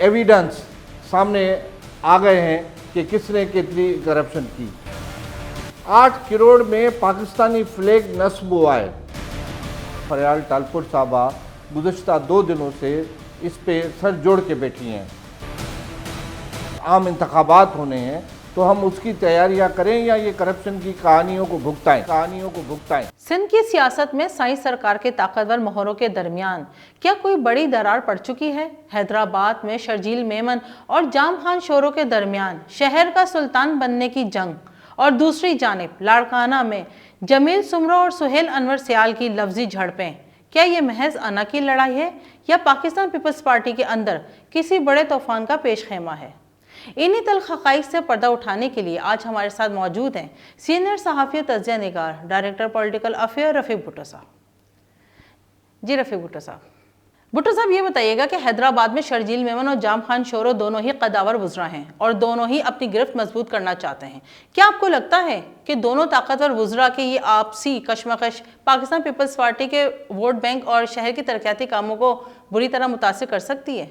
Evidence सामने आ गए हैं कि किसने कितनी करप्शन की। 8 करोड़ में पाकिस्तानी फ्लैग नस्ब हुआ है। फरियाल टालपुर साहबा गुज़श्ता 2 दिनों से इस पे सर जोड़ के बैठी हैं। आम इंतखाबात होने हैं तो हम उसकी तैयारियां करें या ये करप्शन की कहानियों को भुगताएं। सिंध की सियासत में साई सरकार के ताकतवर मोहरों के दरमियान क्या कोई बड़ी दरार पड़ चुकी है? हैदराबाद में शर्जील मेमन और जाम खान शोरों के दरमियान शहर का सुल्तान बनने की जंग और दूसरी जानिब लाड़काना में जमील सुमरो और सुहेल अनवर सियाल की लफ्जी झड़पें, क्या ये महज अना की लड़ाई है या पाकिस्तान पीपल्स पार्टी के अंदर किसी बड़े तूफान का पेश खेमा है? इन्हीं तल्ख हक़ाइक़ से पर्दा उठाने के लिए आज हमारे साथ मौजूद हैं सीनियर सहाफ़ी तज़किया निगार डायरेक्टर पॉलिटिकल अफेयर रफ़ीक भुट्टो साहब। जी रफ़ीक भुट्टो साहब, ये बताइएगा कि हैदराबाद में शर्जील मेमन और जाम खान शोरो दोनों ही कदावर वुज़रा हैं और दोनों ही अपनी गिरफ्त मजबूत करना चाहते हैं। क्या आपको लगता है कि दोनों ताकतवर वुज़रा की ये आपसी कशमकश पाकिस्तान पीपल्स पार्टी के वोट बैंक और शहर की तरक्याती कामों को बुरी तरह मुतासिर कर सकती है?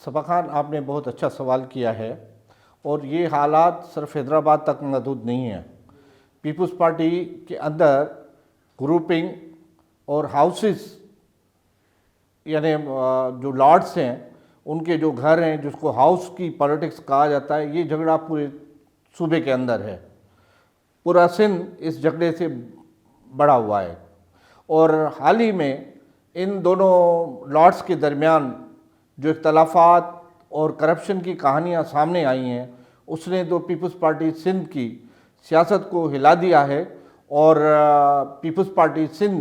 सबा खान, आपने बहुत अच्छा सवाल किया है और ये हालात सिर्फ हैदराबाद तक महदूद नहीं है। पीपल्स पार्टी के अंदर ग्रुपिंग और हाउसेस यानी जो लॉर्ड्स हैं उनके जो घर हैं जिसको हाउस की पॉलिटिक्स कहा जाता है, ये झगड़ा पूरे सूबे के अंदर है। पूरा सिंध इस झगड़े से बड़ा हुआ है और हाल ही में इन दोनों लॉर्ड्स के दरमियान जो इख्तलाफात और करप्शन की कहानियाँ सामने आई हैं उसने तो पीपल्स पार्टी सिंध की सियासत को हिला दिया है और पीपल्स पार्टी सिंध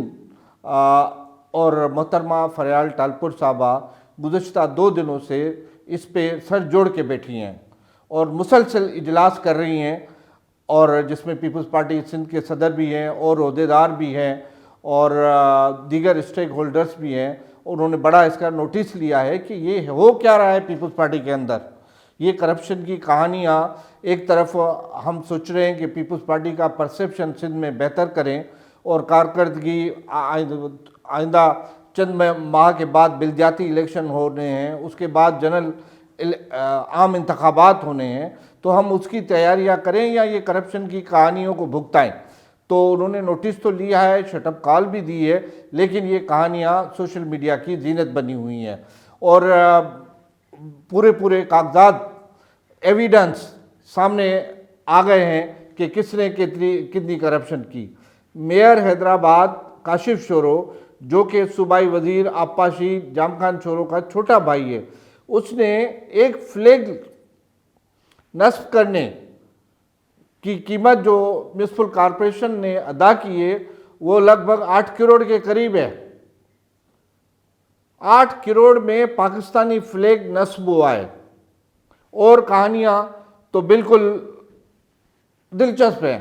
और मोहतरमा फरियाल टालपुर साहबा गुज़श्ता 2 दिनों से इस पे सर जोड़ के बैठी हैं और मुसलसल इजलास कर रही हैं और जिसमें पीपल्स पार्टी सिंध के सदर भी हैं और अहदेदार भी हैं और दीगर स्टेक होल्डर्स भी हैं। उन्होंने बड़ा इसका नोटिस लिया है कि ये हो क्या रहा है पीपल्स पार्टी के अंदर। ये करप्शन की कहानियाँ, एक तरफ हम सोच रहे हैं कि पीपल्स पार्टी का परसेप्शन सिंध में बेहतर करें और कारकर्दगी आइंदा चंद माह के बाद बिलजाती इलेक्शन होने हैं, उसके बाद जनरल आम इंतखाबात होने हैं, तो हम उसकी तैयारियां करें या ये करप्शन की कहानियों को भुगताएं। तो उन्होंने नोटिस तो लिया है, शटअप कॉल भी दी है, लेकिन ये कहानियाँ सोशल मीडिया की जीनत बनी हुई हैं और पूरे कागजात एविडेंस सामने आ गए हैं कि किसने कितनी करप्शन की। मेयर हैदराबाद काशिफ शोरो, जो कि सूबाई वजीर आपाशी जाम खान शोरो का छोटा भाई है, उसने एक फ्लैग नस्ब करने की कीमत जो म्यूनिसिपल कॉरपोरेशन ने अदा की है वो लगभग 8 करोड़ के करीब है। 8 करोड़ में पाकिस्तानी फ्लैग नस्ब हुआ है और कहानियाँ तो बिल्कुल दिलचस्प हैं।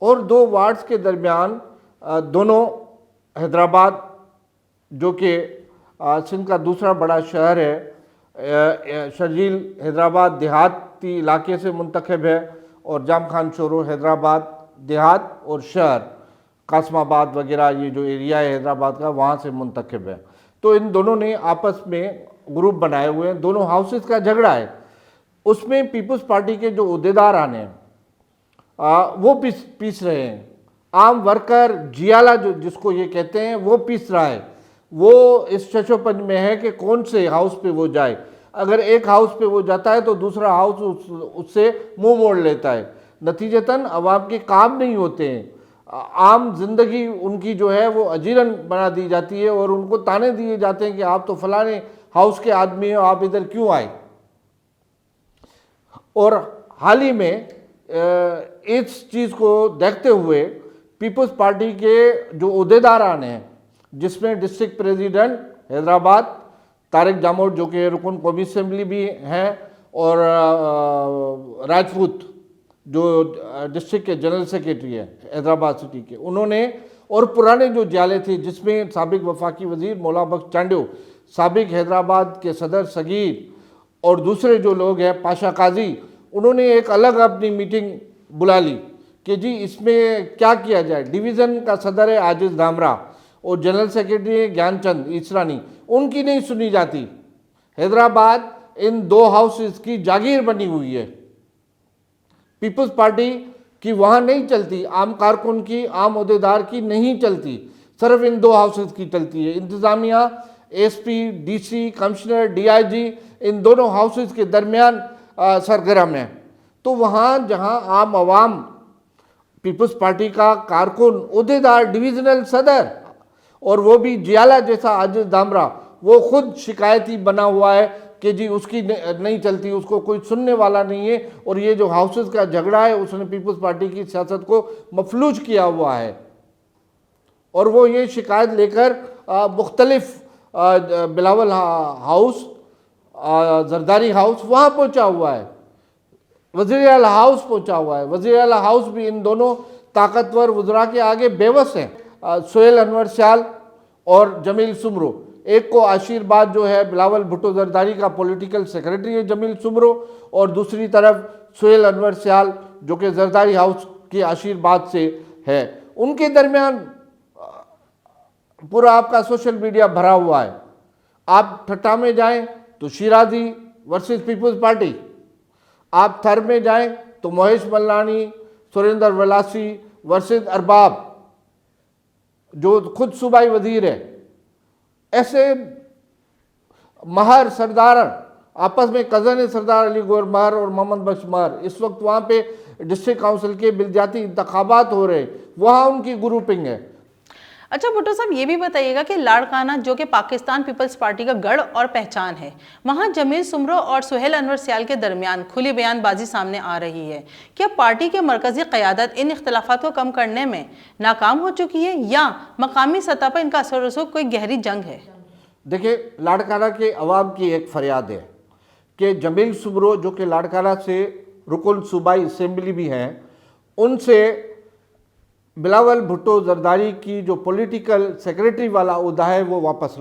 और 2 वार्ड्स के दरमियान दोनों हैदराबाद, जो कि सिंध का दूसरा बड़ा शहर है, शर्जील हैदराबाद देहाती इलाके से मुंतखब है और जाम खान शोरो हैदराबाद देहात और शहर कासमाबाद वगैरह ये जो एरिया है हैदराबाद का, वहाँ से मुंतखब है। तो इन दोनों ने आपस में ग्रुप बनाए हुए हैं, दोनों हाउसेस का झगड़ा है। उसमें पीपल्स पार्टी के जो अहदेदार आने वो पीस रहे हैं। आम वर्कर जियाला जो जिसको ये कहते हैं वो पीस रहा है। वो इस चचोपन में है कि कौन से हाउस पे वो जाए। अगर एक हाउस पे वो जाता है तो दूसरा हाउस उससे मुंह मोड़ लेता है। नतीजतन अवाम के काम नहीं होते हैं, आम जिंदगी उनकी जो है वो अजीरन बना दी जाती है और उनको ताने दिए जाते हैं कि आप तो फलाने हाउस के आदमी हो, आप इधर क्यों आए। और हाल ही में इस चीज़ को देखते हुए पीपल्स पार्टी के जो अहदेदारान हैं, जिसमें डिस्ट्रिक्ट प्रेसिडेंट हैदराबाद तारिक जामोद जो कि रुकन कौमी असम्बली भी हैं और राजपूत जो डिस्ट्रिक्ट के जनरल सेक्रेटरी है हैदराबाद सिटी के, उन्होंने और पुराने जो जाले थे जिसमें साबिक वफाकी वजीर मौला बख्श चांडो, साबिक हैदराबाद के सदर सगीर और दूसरे जो लोग हैं पाशा काजी, उन्होंने एक अलग अपनी मीटिंग बुला ली कि जी इसमें क्या किया जाए। डिवीज़न का सदर है आजिज़ धामरा और जनरल सेक्रेटरी है ज्ञानचंद ईसरानी, उनकी नहीं सुनी जाती। हैदराबाद इन दो हाउसेस की जागीर बनी हुई है। पीपल्स पार्टी की वहाँ नहीं चलती, आम कारकुन की, आम ओहदेदार की नहीं चलती, सिर्फ इन दो हाउसेस की चलती है। इंतज़ामिया, एसपी, डीसी, कमिश्नर, डीआईजी इन दोनों हाउसेस के दरमियान सरगर्म है। तो वहाँ जहाँ आम आवाम पीपल्स पार्टी का कारकुन, ओहदेदार, डिविजनल सदर और वो भी जियाला जैसा आजिज दामरा, वो खुद शिकायती बना हुआ है कि जी उसकी नहीं चलती, उसको कोई सुनने वाला नहीं है, और ये जो हाउसेस का झगड़ा है उसने पीपल्स पार्टी की सियासत को मफलूज किया हुआ है। और वो ये शिकायत लेकर मुख्तलिफ बिलावल हाउस, जरदारी हाउस वहाँ पहुँचा हुआ है, वज़ीर आला हाउस पहुँचा हुआ है। वज़ीर आला हाउस भी इन दोनों ताकतवर वज़रा के आगे बेबस हैं। सोहेल अनवर स्याल और जमील सुमरो, एक को आशीर्वाद जो है बिलावल भुट्टो जरदारी का पॉलिटिकल सेक्रेटरी है जमील सुमरो, और दूसरी तरफ सोहेल अनवर स्याल जो कि जरदारी हाउस के आशीर्वाद से है। उनके दरमियान पूरा आपका सोशल मीडिया भरा हुआ है। आप ठट्टा में जाएं तो शिराजी वर्सेस पीपल्स पार्टी, आप थर में जाएं तो महेश मल्लानी, सुरेंद्र वलासी वर्सेस अरबाब जो खुद सूबाई वजीर है। ऐसे महर सरदार आपस में कज़न है, सरदार अली गौर महर और मोहम्मद बख्श महर। इस वक्त वहाँ पे डिस्ट्रिक्ट काउंसिल के बिलजाती इंतखाबात हो रहे, वहाँ उनकी ग्रुपिंग है। अच्छा भुट्टो साहब, ये भी बताइएगा कि लाड़काना जो कि पाकिस्तान पीपल्स पार्टी का गढ़ और पहचान है, वहां जमील सुमरो और सुहेल अनवर स्याल के दरमियान खुली बयानबाजी सामने आ रही है। क्या पार्टी के मरकजी क़यादत इन इख्तलाफात को कम करने में नाकाम हो चुकी है या मकामी सतह पर इनका असर रसूख कोई गहरी जंग है? देखिए, लाड़काना के अवाम की एक फरियाद है कि जमील सुमरो जो कि लाड़काना से रुकन सूबाई असम्बली भी हैं, उनसे बिलावल भुट्टो जरदारी की जो पॉलिटिकल सेक्रेटरी वाला उहदा है वो वापस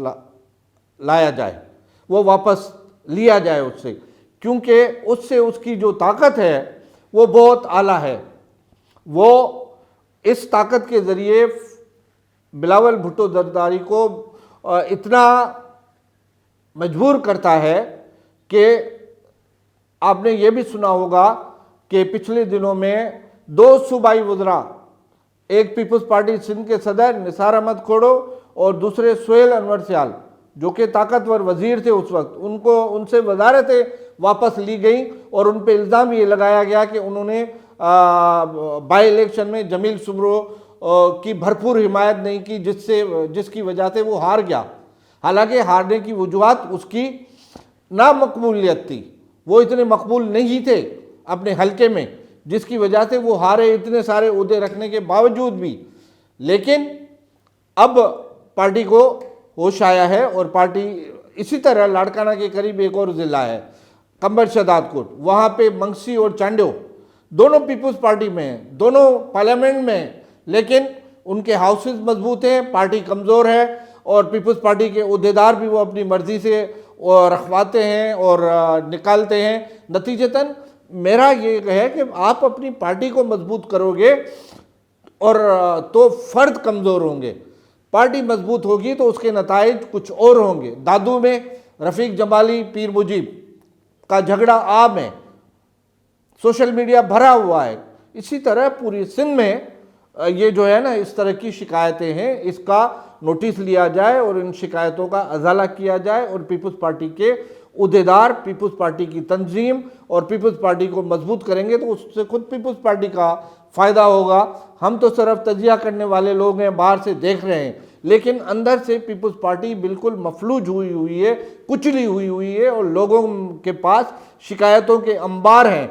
लाया जाए, वो वापस लिया जाए उससे, क्योंकि उससे उसकी जो ताकत है वो बहुत आला है। वो इस ताकत के ज़रिए बिलावल भुट्टो जरदारी को इतना मजबूर करता है कि आपने ये भी सुना होगा कि पिछले दिनों में दो सूबाई वज़रा, एक पीपल्स पार्टी सिंध के सदर निसार अहमद खोड़ो और दूसरे सोहेल अनवर स्याल जो कि ताकतवर वजीर थे उस वक्त, उनसे वजारतें वापस ली गई और उन पर इल्ज़ाम ये लगाया गया कि उन्होंने बाई इलेक्शन में जमील सुमरो की भरपूर हिमायत नहीं की, जिसकी वजह से वो हार गया। हालांकि हारने की वजूहत उसकी नामकबूलियत थी, वो इतने मकबूल नहीं थे अपने हलके में, जिसकी वजह से वो हारे इतने सारे ओहदे रखने के बावजूद भी। लेकिन अब पार्टी को होश आया है और पार्टी इसी तरह लाड़काना के करीब एक और ज़िला है कंबर शहदादकोट, वहाँ पे मंगसी और चांडियो दोनों पीपल्स पार्टी में हैं, दोनों पार्लियामेंट में हैं, लेकिन उनके हाउसेस मजबूत हैं, पार्टी कमज़ोर है और पीपल्स पार्टी के ओहदेदार भी वो अपनी मर्ज़ी से रखवाते हैं और निकालते हैं। नतीजतन मेरा ये है कि आप अपनी पार्टी को मजबूत करोगे और तो फ़र्द कमज़ोर होंगे, पार्टी मजबूत होगी तो उसके नताइज कुछ और होंगे। दादू में रफ़ीक जमाली पीर मुजीब का झगड़ा आम है, सोशल मीडिया भरा हुआ है। इसी तरह पूरी सिंध में ये जो है ना इस तरह की शिकायतें हैं, इसका नोटिस लिया जाए और इन शिकायतों का अजाला किया जाए और पीपल्स पार्टी के उहदेदार, पीपल्स पार्टी की तंजीम और पीपल्स पार्टी को मजबूत करेंगे तो उससे खुद पीपल्स पार्टी का फ़ायदा होगा। हम तो सिर्फ तजिया करने वाले लोग हैं, बाहर से देख रहे हैं, लेकिन अंदर से पीपल्स पार्टी बिल्कुल मफलूज हुई है, कुचली हुई है और लोगों के पास शिकायतों के अंबार हैं।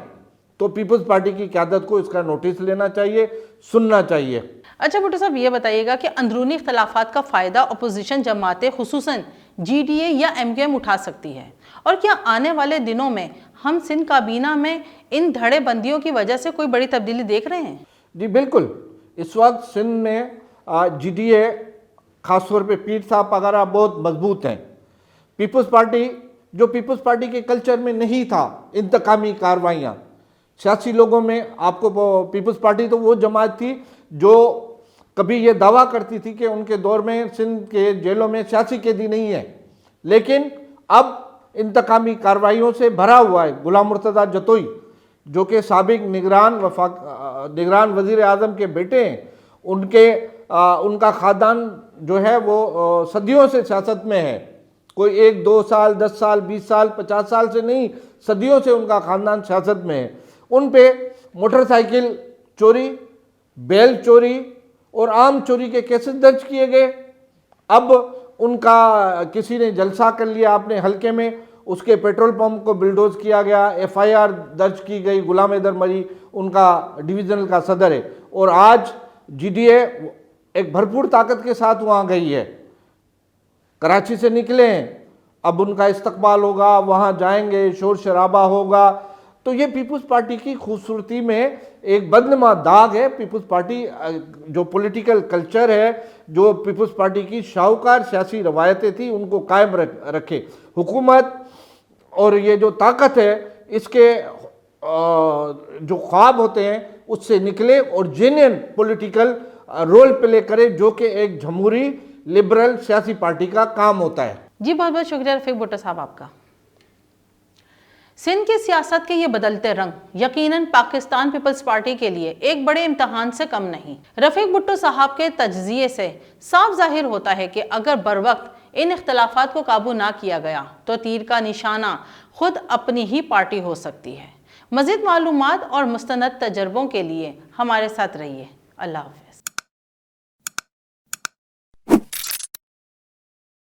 तो पीपल्स पार्टी की क़यादत को इसका नोटिस लेना चाहिए, सुनना चाहिए। अच्छा भुट्टो साहब, ये बताइएगा कि अंदरूनी इख्तलाफात का फ़ायदा अपोजिशन जमातें खुसूसन GDA या MQM उठा सकती है, और क्या आने वाले दिनों में हम सिंध काबीना में इन धड़ेबंदियों की वजह से कोई बड़ी तब्दीली देख रहे हैं? जी बिल्कुल, इस वक्त सिंध में GDA ख़ासतौर पे पीर साहब वगैरह बहुत मजबूत हैं। पीपल्स पार्टी जो पीपल्स पार्टी के कल्चर में नहीं था, इंतकामी कार्रवाइयाँ सियासी लोगों में, आपको पीपल्स पार्टी तो वो जमात थी जो कभी ये दावा करती थी कि उनके दौर में सिंध के जेलों में सियासी कैदी नहीं है, लेकिन अब इंतकामी कार्रवाइयों से भरा हुआ है। गुलाम मुर्तज़ा जतोई जो कि साबिक निगरान वज़ीर आज़म के बेटे हैं, उनका ख़ानदान जो है वो सदियों से सियासत में है। कोई 1 2 साल 10 साल 20 साल 50 साल से नहीं, सदियों से उनका ख़ानदान सियासत में है। उन पे मोटरसाइकिल चोरी, बैल चोरी और आम चोरी के केसेस दर्ज किए गए। अब उनका किसी ने जलसा कर लिया अपने हलके में, उसके पेट्रोल पंप को बिल्डोज किया गया, एफआईआर दर्ज की गई। गुलाम हैदर मरी उनका डिवीज़नल का सदर है और आज जीडीए एक भरपूर ताकत के साथ वहाँ गई है। कराची से निकले हैं, अब उनका इस्तकबाल होगा, वहाँ जाएंगे, शोर शराबा होगा। तो ये पीपल्स पार्टी की खूबसूरती में एक बदनुमा दाग है। पीपल्स पार्टी जो पॉलिटिकल कल्चर है, जो पीपल्स पार्टी की शाहूकार सियासी रवायतें थी, उनको कायम रखे। हुकूमत और ये जो ताकत है, इसके जो ख्वाब होते हैं उससे निकले और जेन्युइन पॉलिटिकल रोल प्ले करे, जो कि एक जमहूरी लिबरल सियासी पार्टी का काम होता है। जी बहुत बहुत शुक्रिया रफीक भुट्टो साहब आपका। सिंध की सियासत के ये बदलते रंग यकीनन पाकिस्तान पीपल्स पार्टी के लिए एक बड़े इम्तहान से कम नहीं। रफीक भुट्टो साहब के तज्जिए से साफ जाहिर होता है कि अगर बरवक्त इन इख्तलाफात को काबू ना किया गया तो तीर का निशाना खुद अपनी ही पार्टी हो सकती है। मज़ीद मालूमात और मुस्तनद तजर्बों के लिए हमारे साथ रहिए। अल्लाह हाफ़िज़।